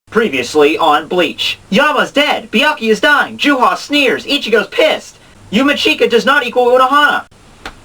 Previously on Bleach. Yama's dead, Byakuya is dying, Juha sneers, Ichigo's pissed. Yumachika does not equal Unohana.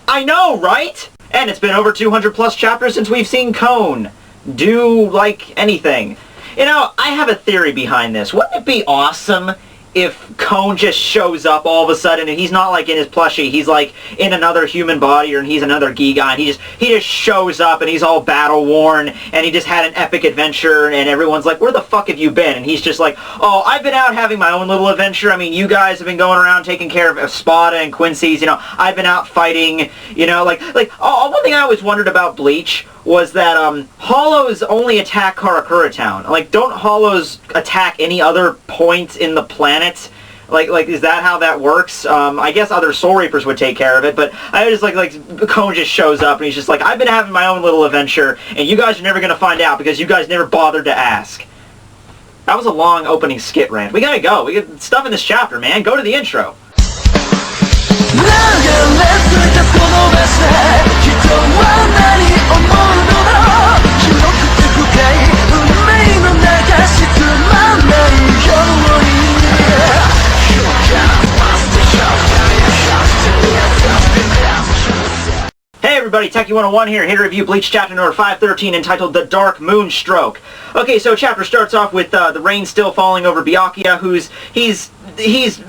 I know, right? And it's been over 200 plus chapters since we've seen Cone do, like, anything. You know, I have a theory behind this. Wouldn't it be awesome if Cone just shows up all of a sudden and he's not like in his plushie, he's like in another human body, or he's another Giga, and he just shows up and he's all battle worn and he just had an epic adventure and everyone's like, where the fuck have you been? And he's just like, oh, I've been out having my own little adventure. I mean, you guys have been going around taking care of Spada and Quincy's, you know, I've been out fighting, you know, like one thing I always wondered about Bleach was that Hollows only attack Karakura Town. Like, don't Hollows attack any other point in the planet? Like, is that how that works? I guess other Soul Reapers would take care of it, but I just like Cone just shows up and he's just like, I've been having my own little adventure, and you guys are never gonna find out because you guys never bothered to ask. That was a long opening skit rant. We gotta go. We got stuff in this chapter, man. Go to the intro. Hey everybody, Tekking101 here to review Bleach chapter number 513 entitled The Dark Moonstroke. Okay, so chapter starts off with the rain still falling over Byakuya, he's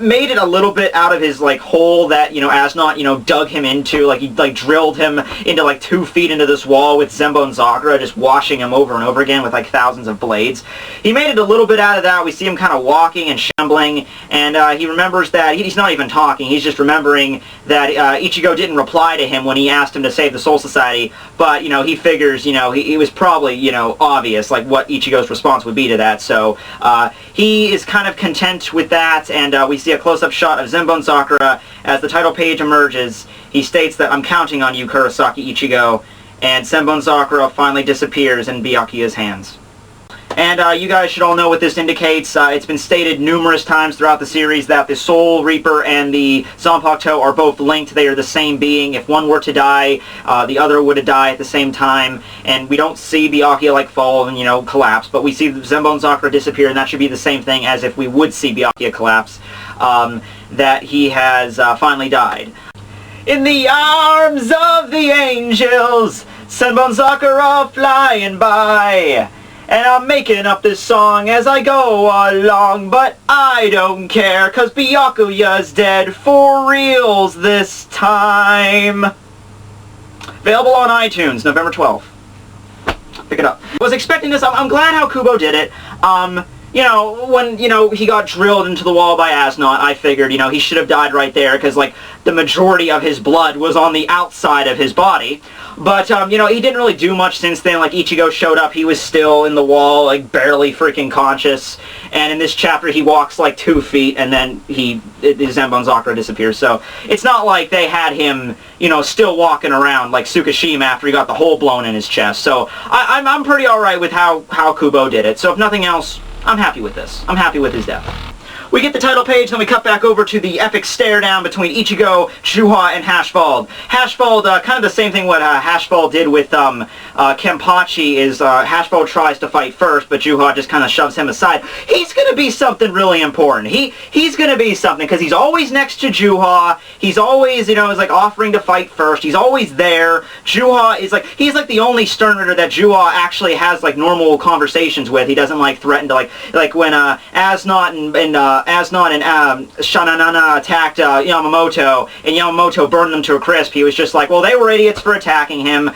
made it a little bit out of his like hole that, you know, Asnot, you know, dug him into. Like, he like drilled him into like 2 feet into this wall with Zenbo and Sakura just washing him over and over again with like thousands of blades. He made it a little bit out of that. We see him kind of walking and shambling, and he remembers that he's not even talking. He's just remembering that Ichigo didn't reply to him when he asked him to save the Soul Society, but, you know, he figures, you know, he was probably, you know, obvious like what Ichigo's response would be to that, so he is kind of content with that. And we see a close-up shot of Zenbo and Sakura. As the title page emerges, he states that, I'm counting on you, Kurosaki Ichigo, and Zenbo and Sakura finally disappears in Byakuya's hands. And you guys should all know what this indicates. It's been stated numerous times throughout the series that the Soul Reaper and the Zanpakuto are both linked. They are the same being. If one were to die, the other would die at the same time. And we don't see Byakuya like fall and, you know, collapse, but we see Zenbo and Sakura disappear, and that should be the same thing as if we would see Byakuya collapse, that he has finally died. In the arms of the angels, Zenbo and Sakura flying by. And I'm making up this song as I go along, but I don't care, cause Byakuya's dead for reals this time. Available on iTunes, November 12th. Pick it up. I was expecting this. I'm glad how Kubo did it. You know, when, you know, he got drilled into the wall by Asnot, I figured, you know, he should have died right there, because, like, the majority of his blood was on the outside of his body. But, you know, he didn't really do much since then. Like, Ichigo showed up, he was still in the wall, like, barely freaking conscious. And in this chapter, he walks, like, 2 feet, and then Zenbo and Sakura disappears. So, it's not like they had him, you know, still walking around like Tsukishima after he got the hole blown in his chest. So, I'm pretty alright with how Kubo did it. So, if nothing else, I'm happy with this. I'm happy with his death. We get the title page, then we cut back over to the epic stare-down between Ichigo, Juha, and Hashbald. Hashbald, kind of the same thing what Hashbald did with Kenpachi, is Hashbald tries to fight first, but Juha just kind of shoves him aside. He's going to be something really important. He's going to be something, because he's always next to Juha. He's always, you know, is like offering to fight first. He's always there. Juha is like, he's like the only Stern Ritter that Juha actually has like normal conversations with. He doesn't like threaten to like when Asnot and Shananana attacked Yamamoto, and Yamamoto burned them to a crisp. He was just like, well, they were idiots for attacking him.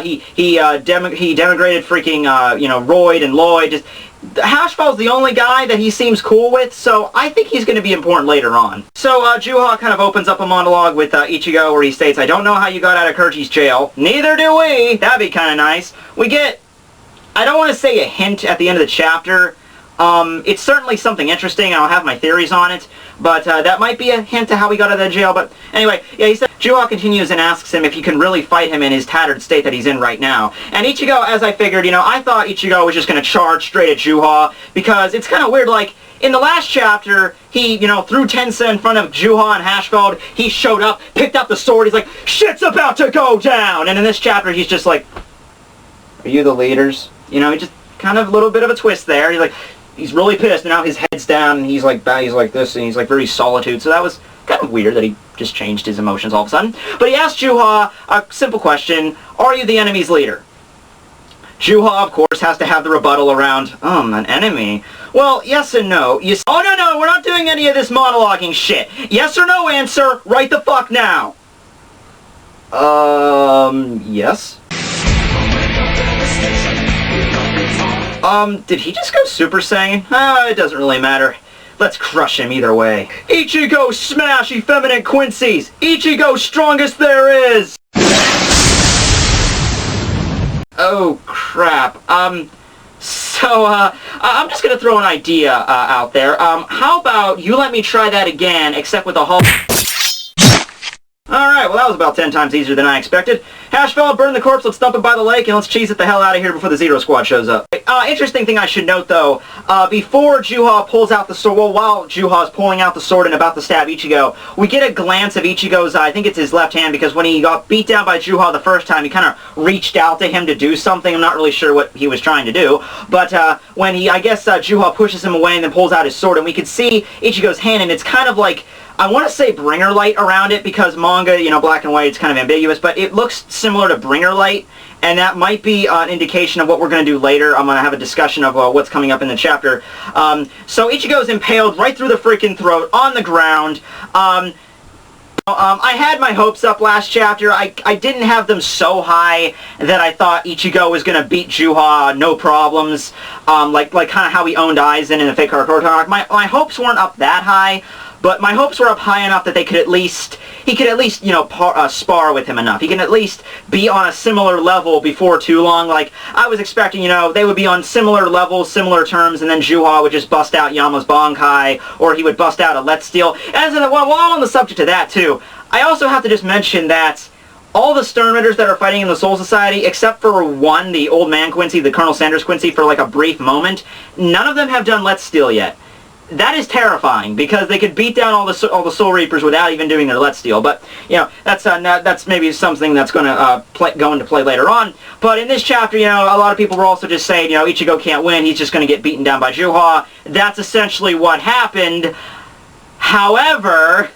He denigrated freaking, you know, Royd and Lloyd. Just, Hashbald's the only guy that he seems cool with, so I think he's going to be important later on. So, Juha kind of opens up a monologue with Ichigo where he states, I don't know how you got out of Kurji's jail. Neither do we! That'd be kind of nice. We get, I don't want to say a hint at the end of the chapter. It's certainly something interesting, and I'll have my theories on it, but that might be a hint to how he got out of the jail. But anyway, yeah, he said, Juha continues and asks him if he can really fight him in his tattered state that he's in right now. And Ichigo, as I figured, you know, I thought Ichigo was just going to charge straight at Juha, because it's kind of weird, like, in the last chapter, he, you know, threw Tensa in front of Juha and Hashbald. He showed up, picked up the sword, he's like, shit's about to go down! And in this chapter, he's just like, are you the leaders? You know, he just kind of a little bit of a twist there. He's like, he's really pissed, and now his head's down, and he's like this, and he's like very solitude. So that was kind of weird that he just changed his emotions all of a sudden. But he asked Juha a simple question: are you the enemy's leader? Juha, of course, has to have the rebuttal around, an enemy. Well, yes and no. Oh, no, we're not doing any of this monologuing shit. Yes or no answer, right the fuck now. Yes? Did he just go Super Saiyan? It doesn't really matter. Let's crush him either way. Ichigo smash effeminate Quincy's! Ichigo strongest there is! Oh, crap. I'm just gonna throw an idea out there. How about you let me try that again, except with a whole... Alright, well that was about 10 times easier than I expected. Hashfell, burn the corpse, let's dump it by the lake, and let's cheese it the hell out of here before the Zero Squad shows up. Interesting thing I should note though, before Juha pulls out the sword, well, while Juha's pulling out the sword and about to stab Ichigo, we get a glance of Ichigo's, I think it's his left hand, because when he got beat down by Juha the first time, he kind of reached out to him to do something. I'm not really sure what he was trying to do, but when I guess Juha pushes him away and then pulls out his sword, and we could see Ichigo's hand, and it's kind of like, I want to say bringer light around it, because manga, black and white, it's kind of ambiguous, but it looks similar to bringer light, and that might be an indication of what we're going to do later. I'm going to have a discussion of what's coming up in the chapter. So Ichigo's impaled right through the freaking throat on the ground. I had my hopes up last chapter. I didn't have them so high that I thought Ichigo was going to beat Juha no problems, like kind of how he owned Aizen in the Fake Hardcore Talk. My hopes weren't up that high. But my hopes were up high enough that he could at least, spar with him enough. He can at least be on a similar level before too long. Like, I was expecting, they would be on similar levels, similar terms, and then Juha would just bust out Yama's Bankai, or he would bust out a Let's Steal. And so, while I'm on the subject of that, too, I also have to just mention that all the Stern Ridders that are fighting in the Soul Society, except for one, the old man Quincy, the Colonel Sanders Quincy, for like a brief moment, none of them have done Let's Steal yet. That is terrifying, because they could beat down all the Soul Reapers without even doing their Let's Steal. But that's maybe something that's going to go into play later on. But in this chapter, a lot of people were also just saying, Ichigo can't win. He's just going to get beaten down by Juha. That's essentially what happened. However,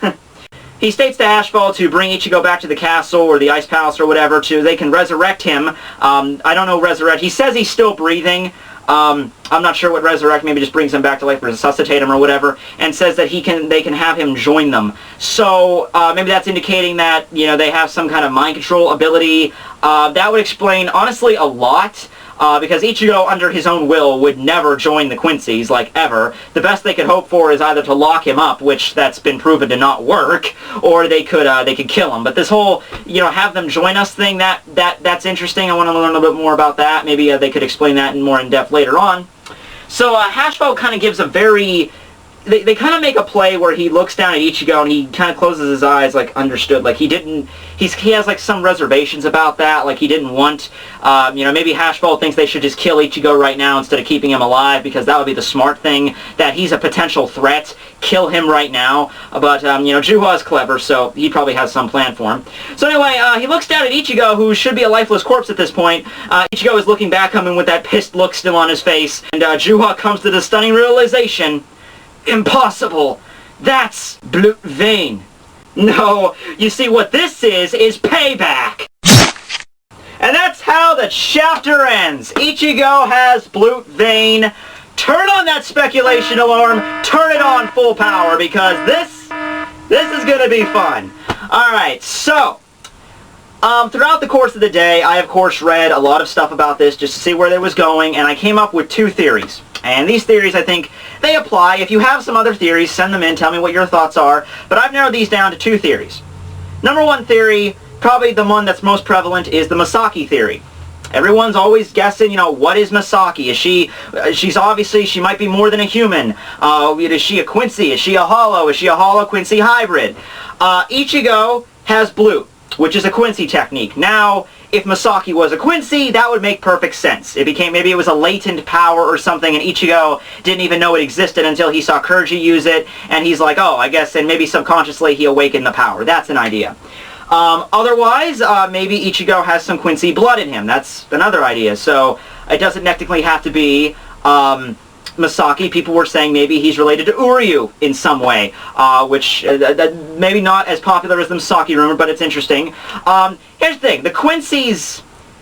he states to Ashfall to bring Ichigo back to the castle or the Ice Palace or whatever, they can resurrect him. I don't know resurrect. He says he's still breathing. I'm not sure what resurrect, maybe just brings him back to life, resuscitate him or whatever, and says that they can have him join them. So maybe that's indicating that they have some kind of mind control ability. That would explain honestly a lot. Because Ichigo, under his own will, would never join the Quincy's, like, ever. The best they could hope for is either to lock him up, which that's been proven to not work, or they could kill him. But this whole, have them join us thing, that's interesting. I want to learn a little bit more about that. Maybe they could explain that in more in depth later on. So Hashfo kind of gives a very... They kind of make a play where he looks down at Ichigo and he kind of closes his eyes, like, understood. Like, he has, like, some reservations about that. Like, he didn't want, maybe Hashfall thinks they should just kill Ichigo right now instead of keeping him alive, because that would be the smart thing, that he's a potential threat. Kill him right now. But, Juha is clever, so he probably has some plan for him. So anyway, he looks down at Ichigo, who should be a lifeless corpse at this point. Ichigo is looking back at him with that pissed look still on his face. And Juha comes to the stunning realization: impossible! That's blue vein. No, you see what this is payback! And that's how the chapter ends. Ichigo has blue vein. Turn on that speculation alarm. Turn it on full power, because this is gonna be fun. Alright, so throughout the course of the day, I of course read a lot of stuff about this just to see where it was going, and I came up with 2 theories. And these theories, I think, they apply. If you have some other theories, send them in, tell me what your thoughts are. But I've narrowed these down to 2 theories. Number 1 theory, probably the one that's most prevalent, is the Masaki theory. Everyone's always guessing, what is Masaki? She's obviously, she might be more than a human. Is she a Quincy? Is she a Hollow? Is she a Hollow-Quincy hybrid? Ichigo has blue, which is a Quincy technique. Now, if Masaki was a Quincy, that would make perfect sense. Maybe it was a latent power or something, and Ichigo didn't even know it existed until he saw Kurji use it, and he's like, oh, I guess, and maybe subconsciously he awakened the power. That's an idea. Otherwise, maybe Ichigo has some Quincy blood in him. That's another idea. So it doesn't technically have to be Misaki, people were saying maybe he's related to Uryu in some way, which maybe not as popular as the Misaki rumor, but it's interesting. Here's the thing, the Quincy's,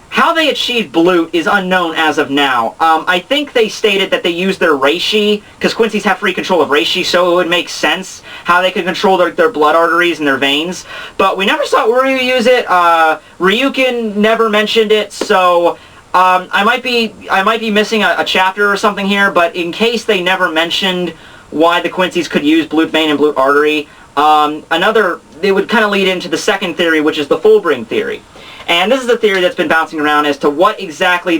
how they achieved Blute is unknown as of now. I think they stated that they used their reishi, because Quincy's have free control of reishi, so it would make sense how they could control their blood arteries and their veins. But we never saw Uryu use it. Ryukin never mentioned it, so I might be missing a chapter or something here, but in case they never mentioned why the Quincy's could use Blute vein and Blute artery, they would kind of lead into the second theory, which is the Fullbring theory. And this is a theory that's been bouncing around as to what exactly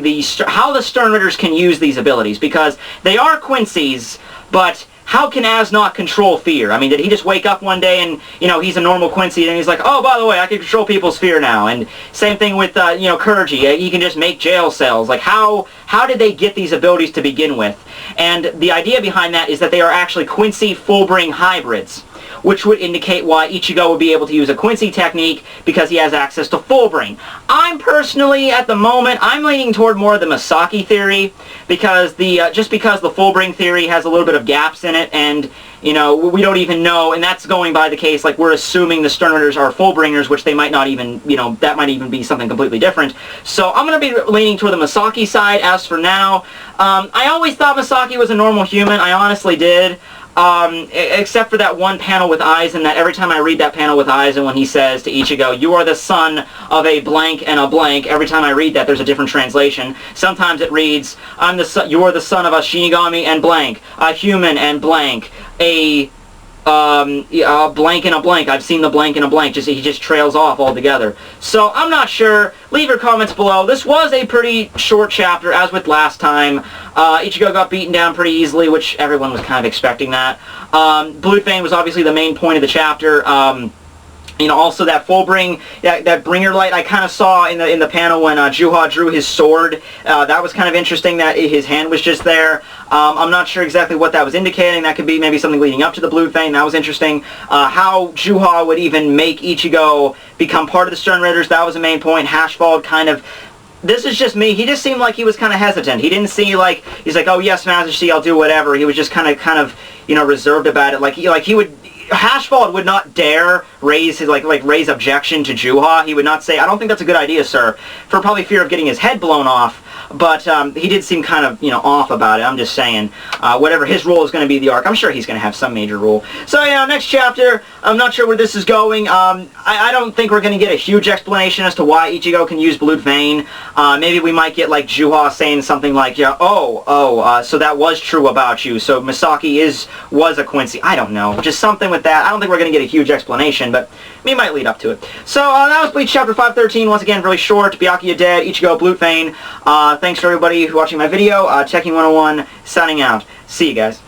how the Sternritters can use these abilities, because they are Quincy's, but how can Az not control fear? I mean, did he just wake up one day and, you know, he's a normal Quincy and he's like, oh, by the way, I can control people's fear now. And same thing with, you know, Kurji. He can just make jail cells. Like, how did they get these abilities to begin with? And the idea behind that is that they are actually Quincy Fullbring hybrids, which would indicate why Ichigo would be able to use a Quincy technique because he has access to Fullbring. I'm personally, at the moment, I'm leaning toward more of the Misaki theory, because just because the Fullbring theory has a little bit of gaps in it, and, you know, we don't even know, and that's going by the case, like, we're assuming the Sternritters are Fullbringers, which they might not even, you know, that might even be something completely different. So I'm going to be leaning toward the Misaki side as for now. I always thought Misaki was a normal human, I honestly did. Except for that one panel with Aizen, that every time I read that panel with Aizen when he says to Ichigo, you are the son of a blank and a blank, every time I read that there's a different translation. Sometimes it reads, you are the son of a Shinigami and blank, a human and blank, a blank and a blank. I've seen the blank and a blank. He just trails off altogether. So I'm not sure. Leave your comments below. This was a pretty short chapter, as with last time. Ichigo got beaten down pretty easily, which everyone was kind of expecting that. Blute vein was obviously the main point of the chapter. You know, also that Fullbring, that bringer light I kind of saw in the panel when Juha drew his sword. That was kind of interesting that his hand was just there. I'm not sure exactly what that was indicating. That could be maybe something leading up to the Blute vein. That was interesting. How Juha would even make Ichigo become part of the Sternritters, that was a main point. Hashfald kind of... This is just me. He just seemed like he was kind of hesitant. He didn't see like... He's like, oh yes, Majesty, I'll do whatever. He was just kind of, you know, reserved about it. Like he would... Hashfald would not dare raise his raise objection to Juha. He would not say, I don't think that's a good idea, sir, for probably fear of getting his head blown off. But he did seem kind of, you know, off about it. I'm just saying, whatever his role is going to be the arc, I'm sure he's going to have some major role. So, you know, next chapter, I'm not sure where this is going. I don't think we're going to get a huge explanation as to why Ichigo can use Blute vein. Maybe we might get, like, Juha saying something like, yeah, so that was true about you. So Misaki was a Quincy. I don't know. Just something with that. I don't think we're going to get a huge explanation, but we might lead up to it. So, that was Bleach Chapter 513. Once again, really short. Byakuya dead. Ichigo, Blute vein. Thanks for everybody watching my video. Tekking101 signing out. See you guys.